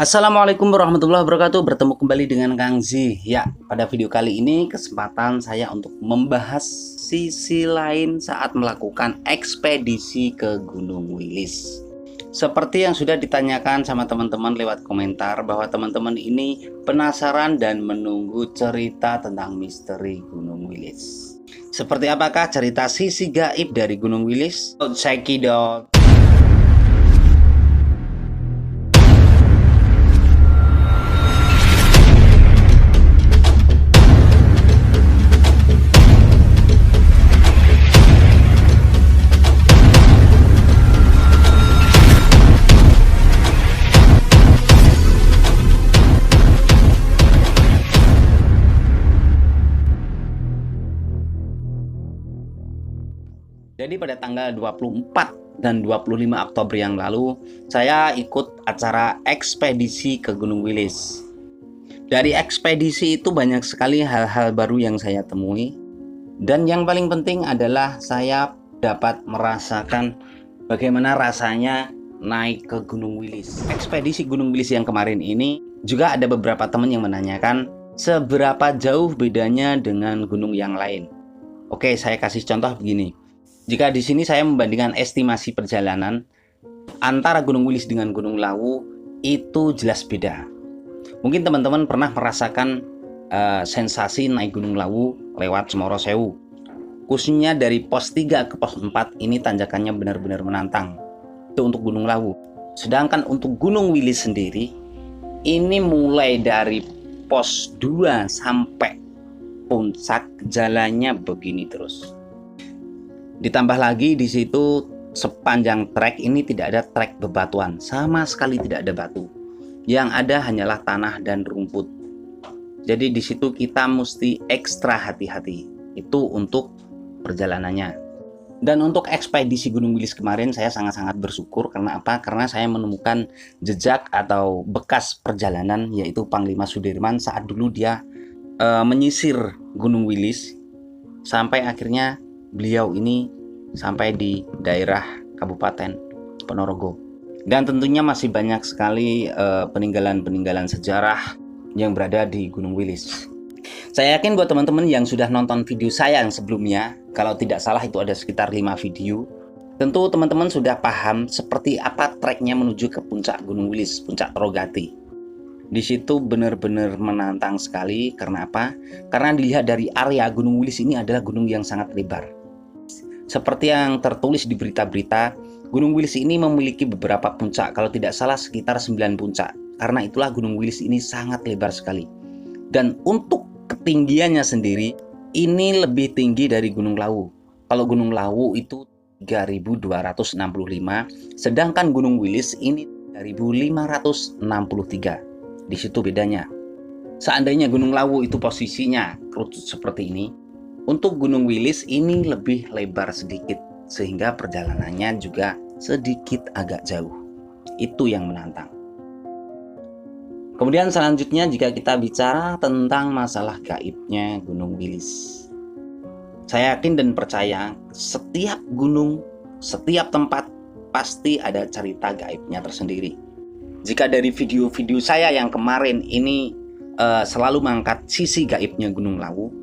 Assalamualaikum warahmatullahi wabarakatuh. Bertemu kembali dengan Kang Zi. Ya, pada video kali ini kesempatan saya untuk membahas sisi lain saat melakukan ekspedisi ke Gunung Wilis. Seperti yang sudah ditanyakan sama teman-teman lewat komentar bahwa teman-teman ini penasaran dan menunggu cerita tentang misteri Gunung Wilis. Seperti apakah cerita sisi gaib dari Gunung Wilis? Check it out. Jadi pada tanggal 24 dan 25 Oktober yang lalu, saya ikut acara ekspedisi ke Gunung Wilis. Dari ekspedisi itu banyak sekali hal-hal baru yang saya temui. Dan yang paling penting adalah saya dapat merasakan bagaimana rasanya naik ke Gunung Wilis. Ekspedisi Gunung Wilis yang kemarin ini juga ada beberapa teman yang menanyakan seberapa jauh bedanya dengan gunung yang lain. Oke, saya kasih contoh begini. Jika di sini saya membandingkan estimasi perjalanan antara Gunung Wilis dengan Gunung Lawu, itu jelas beda. Mungkin teman-teman pernah merasakan sensasi naik Gunung Lawu lewat Cemoro Sewu. Khususnya dari pos 3 ke pos 4 ini tanjakannya benar-benar menantang. Itu untuk Gunung Lawu. Sedangkan untuk Gunung Wilis sendiri, ini mulai dari pos 2 sampai puncak jalannya begini terus. Ditambah lagi di situ sepanjang trek ini tidak ada trek bebatuan, sama sekali tidak ada batu. Yang ada hanyalah tanah dan rumput. Jadi di situ kita mesti ekstra hati-hati. Itu untuk perjalanannya. Dan untuk ekspedisi Gunung Wilis kemarin saya sangat-sangat bersyukur karena apa? Karena saya menemukan jejak atau bekas perjalanan yaitu Panglima Sudirman saat dulu dia menyisir Gunung Wilis sampai akhirnya beliau ini sampai di daerah Kabupaten Ponorogo. Dan tentunya masih banyak sekali peninggalan-peninggalan sejarah yang berada di Gunung Wilis. Saya yakin buat teman-teman yang sudah nonton video saya yang sebelumnya, kalau tidak salah itu ada sekitar 5 video, tentu teman-teman sudah paham seperti apa treknya menuju ke puncak Gunung Wilis, puncak Rogati. Di situ benar-benar menantang sekali. Karena apa? Karena dilihat dari area Gunung Wilis ini adalah gunung yang sangat lebar. Seperti yang tertulis di berita-berita, Gunung Wilis ini memiliki beberapa puncak, kalau tidak salah sekitar 9 puncak. Karena itulah Gunung Wilis ini sangat lebar sekali. Dan untuk ketinggiannya sendiri, ini lebih tinggi dari Gunung Lawu. Kalau Gunung Lawu itu 3.265, sedangkan Gunung Wilis ini 3.563. Di situ bedanya. Seandainya Gunung Lawu itu posisinya kerucut seperti ini, untuk Gunung Wilis ini lebih lebar sedikit, sehingga perjalanannya juga sedikit agak jauh. Itu yang menantang. Kemudian selanjutnya jika kita bicara tentang masalah gaibnya Gunung Wilis. Saya yakin dan percaya setiap gunung, setiap tempat pasti ada cerita gaibnya tersendiri. Jika dari video-video saya yang kemarin ini selalu mengangkat sisi gaibnya Gunung Lawu,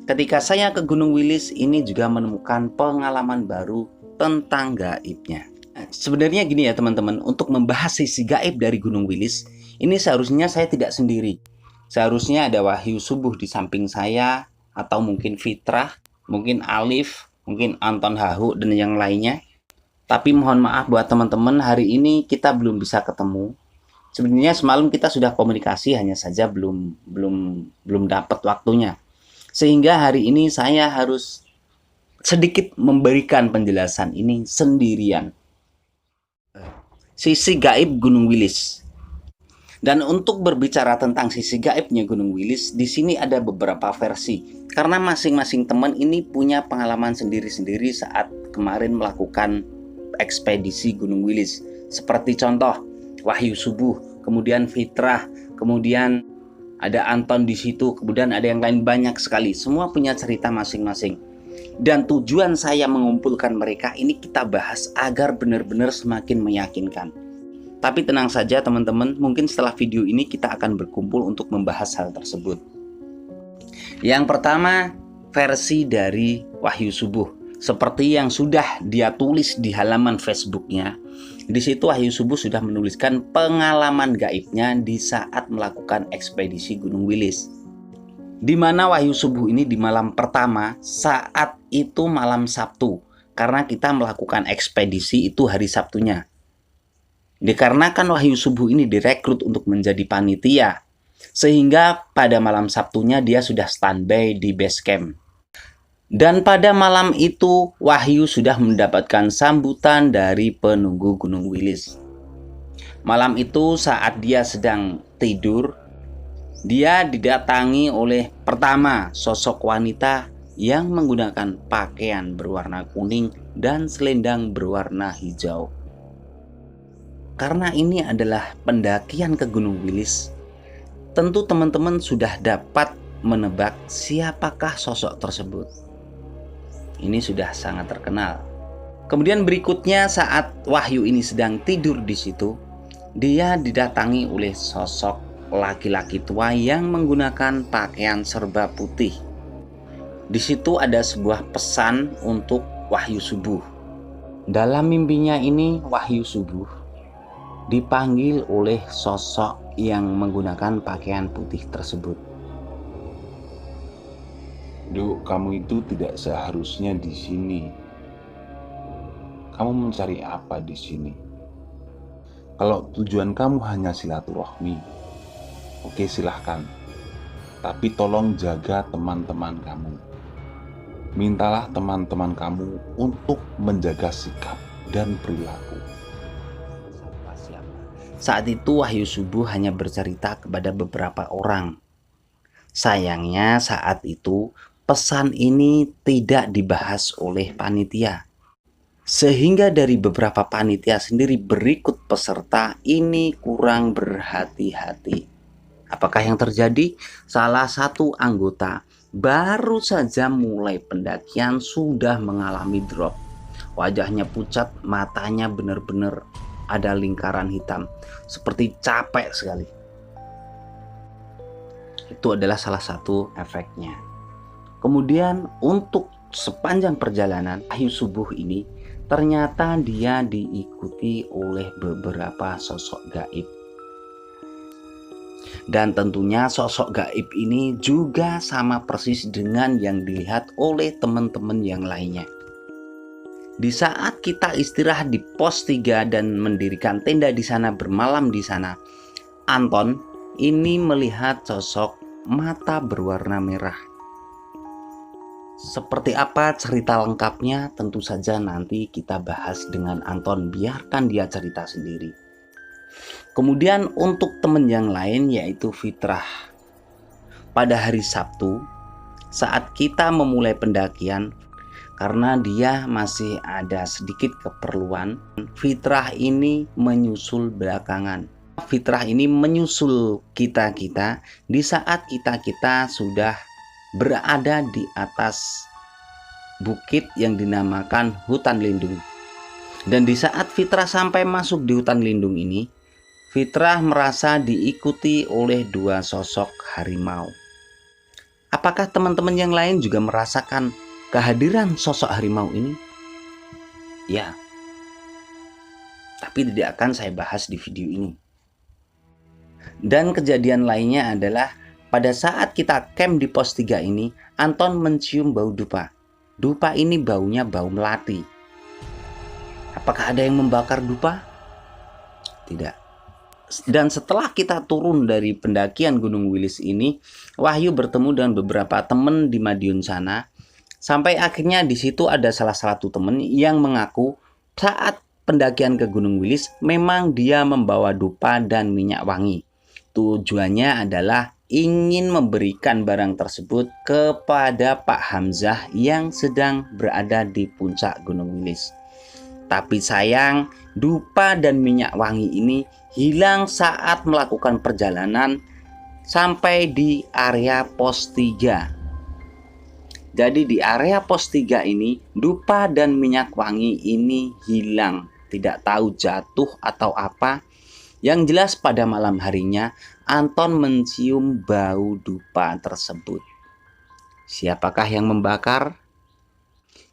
ketika saya ke Gunung Wilis ini juga menemukan pengalaman baru tentang gaibnya. Sebenarnya gini ya teman-teman, untuk membahas sisi gaib dari Gunung Wilis, ini seharusnya saya tidak sendiri. Seharusnya ada Wahyu Subuh di samping saya, atau mungkin Fitrah, mungkin Alif, mungkin Anton Hahu, dan yang lainnya. Tapi mohon maaf buat teman-teman, hari ini kita belum bisa ketemu. Sebenarnya semalam kita sudah komunikasi, hanya saja belum dapat waktunya. Sehingga hari ini saya harus sedikit memberikan penjelasan ini sendirian. Sisi gaib Gunung Wilis. Dan untuk berbicara tentang sisi gaibnya Gunung Wilis, di sini ada beberapa versi. Karena masing-masing teman ini punya pengalaman sendiri-sendiri saat kemarin melakukan ekspedisi Gunung Wilis. Seperti contoh Wahyu Subuh, kemudian Fitrah, kemudian ada Anton di situ, kemudian ada yang lain, banyak sekali. Semua punya cerita masing-masing. Dan tujuan saya mengumpulkan mereka ini kita bahas agar benar-benar semakin meyakinkan. Tapi tenang saja teman-teman, mungkin setelah video ini kita akan berkumpul untuk membahas hal tersebut. Yang pertama, versi dari Wahyu Subuh. Seperti yang sudah dia tulis di halaman Facebooknya. Di situ Wahyu Subuh sudah menuliskan pengalaman gaibnya di saat melakukan ekspedisi Gunung Wilis. Di mana Wahyu Subuh ini di malam pertama, saat itu malam Sabtu. Karena kita melakukan ekspedisi itu hari Sabtunya. Dikarenakan Wahyu Subuh ini direkrut untuk menjadi panitia, sehingga pada malam Sabtunya dia sudah standby di base camp. Dan pada malam itu Wahyu sudah mendapatkan sambutan dari penunggu Gunung Wilis. Malam itu saat dia sedang tidur, dia didatangi oleh pertama sosok wanita yang menggunakan pakaian berwarna kuning dan selendang berwarna hijau. Karena ini adalah pendakian ke Gunung Wilis, tentu teman-teman sudah dapat menebak siapakah sosok tersebut. Ini sudah sangat terkenal. Kemudian berikutnya saat Wahyu ini sedang tidur di situ, dia didatangi oleh sosok laki-laki tua yang menggunakan pakaian serba putih. Di situ ada sebuah pesan untuk Wahyu Subuh. Dalam mimpinya ini Wahyu Subuh dipanggil oleh sosok yang menggunakan pakaian putih tersebut. Duk, kamu itu tidak seharusnya di sini. Kamu mencari apa di sini? Kalau tujuan kamu hanya silaturahmi, oke silahkan. Tapi tolong jaga teman-teman kamu. Mintalah teman-teman kamu untuk menjaga sikap dan perilaku. Saat itu Wahyu Subuh hanya bercerita kepada beberapa orang. Sayangnya saat itu pesan ini tidak dibahas oleh panitia. Sehingga dari beberapa panitia sendiri berikut peserta ini kurang berhati-hati. Apakah yang terjadi? Salah satu anggota baru saja mulai pendakian sudah mengalami drop. Wajahnya pucat, matanya benar-benar ada lingkaran hitam, seperti capek sekali. Itu adalah salah satu efeknya. Kemudian untuk sepanjang perjalanan Wahyu Subuh ini ternyata dia diikuti oleh beberapa sosok gaib. Dan tentunya sosok gaib ini juga sama persis dengan yang dilihat oleh teman-teman yang lainnya. Di saat kita istirahat di pos 3 dan mendirikan tenda di sana, bermalam di sana, Anton ini melihat sosok mata berwarna merah. Seperti apa cerita lengkapnya tentu saja nanti kita bahas dengan Anton, biarkan dia cerita sendiri. Kemudian untuk teman yang lain yaitu Fitrah. Pada hari Sabtu saat kita memulai pendakian, karena dia masih ada sedikit keperluan, Fitrah ini menyusul belakangan. Fitrah ini menyusul kita-kita di saat kita-kita sudah berada di atas bukit yang dinamakan hutan lindung. Dan di saat Fitrah sampai masuk di hutan lindung ini, Fitrah merasa diikuti oleh dua sosok harimau. Apakah teman-teman yang lain juga merasakan kehadiran sosok harimau ini? Ya, tapi tidak akan saya bahas di video ini. Dan kejadian lainnya adalah pada saat kita camp di pos 3 ini, Anton mencium bau dupa. Dupa ini baunya bau melati. Apakah ada yang membakar dupa? Tidak. Dan setelah kita turun dari pendakian Gunung Wilis ini, Wahyu bertemu dengan beberapa teman di Madiun sana. Sampai akhirnya di situ ada salah satu teman yang mengaku saat pendakian ke Gunung Wilis memang dia membawa dupa dan minyak wangi. Tujuannya adalah ingin memberikan barang tersebut kepada Pak Hamzah yang sedang berada di puncak Gunung Wilis. Tapi sayang, dupa dan minyak wangi ini hilang saat melakukan perjalanan sampai di area pos 3. Jadi di area pos 3 ini dupa dan minyak wangi ini hilang. Tidak tahu jatuh atau apa. Yang jelas pada malam harinya Anton mencium bau dupa tersebut. Siapakah yang membakar?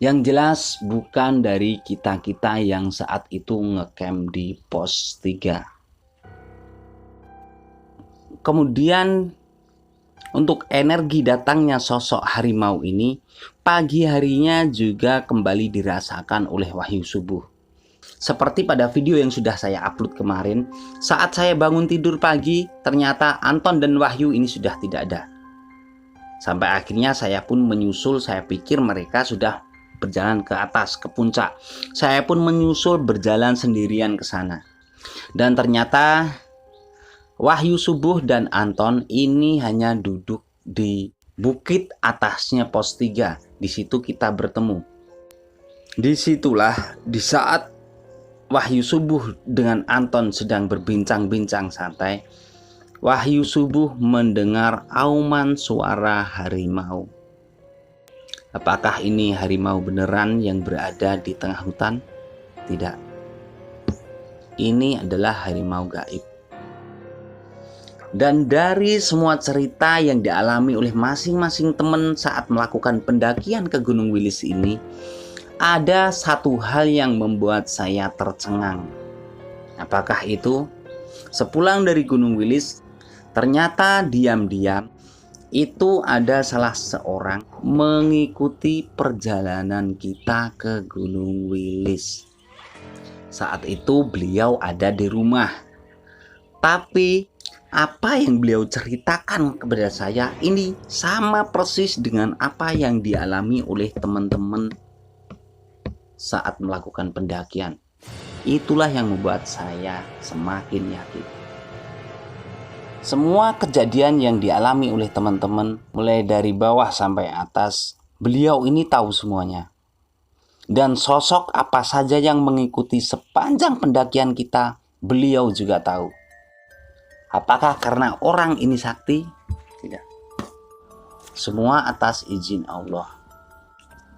Yang jelas bukan dari kita-kita yang saat itu ngecamp di pos 3. Kemudian untuk energi datangnya sosok harimau ini, pagi harinya juga kembali dirasakan oleh Wahyu Subuh. Seperti pada video yang sudah saya upload kemarin, saat saya bangun tidur pagi, ternyata Anton dan Wahyu ini sudah tidak ada. Sampai akhirnya saya pun menyusul, saya pikir mereka sudah berjalan ke atas, ke puncak. Saya pun menyusul berjalan sendirian ke sana. Dan ternyata Wahyu Subuh dan Anton ini hanya duduk di bukit atasnya pos 3. Di situ kita bertemu. Disitulah di saat Wahyu Subuh dengan Anton sedang berbincang-bincang santai, Wahyu Subuh mendengar auman suara harimau. Apakah ini harimau beneran yang berada di tengah hutan? Tidak. Ini adalah harimau gaib. Dan dari semua cerita yang dialami oleh masing-masing teman saat melakukan pendakian ke Gunung Wilis ini, ada satu hal yang membuat saya tercengang. Apakah itu? Sepulang dari Gunung Wilis, ternyata diam-diam itu ada salah seorang mengikuti perjalanan kita ke Gunung Wilis. Saat itu beliau ada di rumah. Tapi apa yang beliau ceritakan kepada saya ini sama persis dengan apa yang dialami oleh teman-teman saat melakukan pendakian. Itulah yang membuat saya semakin yakin. Semua kejadian yang dialami oleh teman-teman, mulai dari bawah sampai atas, beliau ini tahu semuanya. Dan sosok apa saja yang mengikuti sepanjang pendakian kita, beliau juga tahu. Apakah karena orang ini sakti? Tidak. Semua atas izin Allah.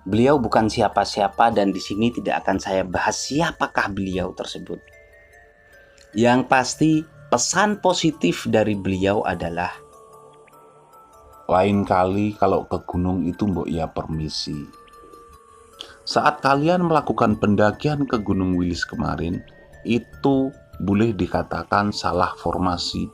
Beliau bukan siapa-siapa dan di sini tidak akan saya bahas siapakah beliau tersebut. Yang pasti pesan positif dari beliau adalah Lain kali kalau ke gunung itu mbok ya permisi. Saat kalian melakukan pendakian ke Gunung Wilis kemarin, itu boleh dikatakan salah formasi.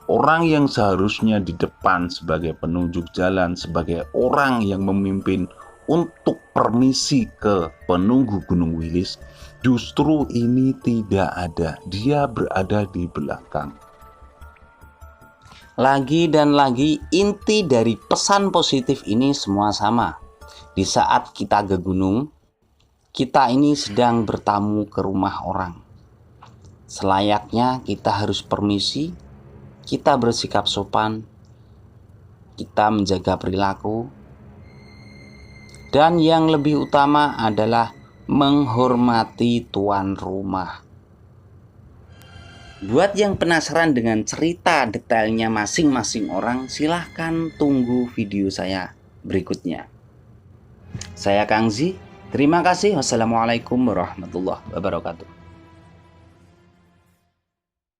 Orang yang seharusnya di depan sebagai penunjuk jalan, sebagai orang yang memimpin untuk permisi ke penunggu Gunung Wilis, justru ini tidak ada. Dia berada di belakang. lagi dan lagi inti dari pesan positif ini semua sama. Di saat kita ke gunung, kita ini sedang bertamu ke rumah orang. Selayaknya kita harus permisi, kita bersikap sopan, kita menjaga perilaku, dan yang lebih utama adalah menghormati tuan rumah. Buat yang penasaran dengan cerita detailnya masing-masing orang, silahkan tunggu video saya berikutnya. Saya Kang Zi, terima kasih. Wassalamualaikum warahmatullahi wabarakatuh.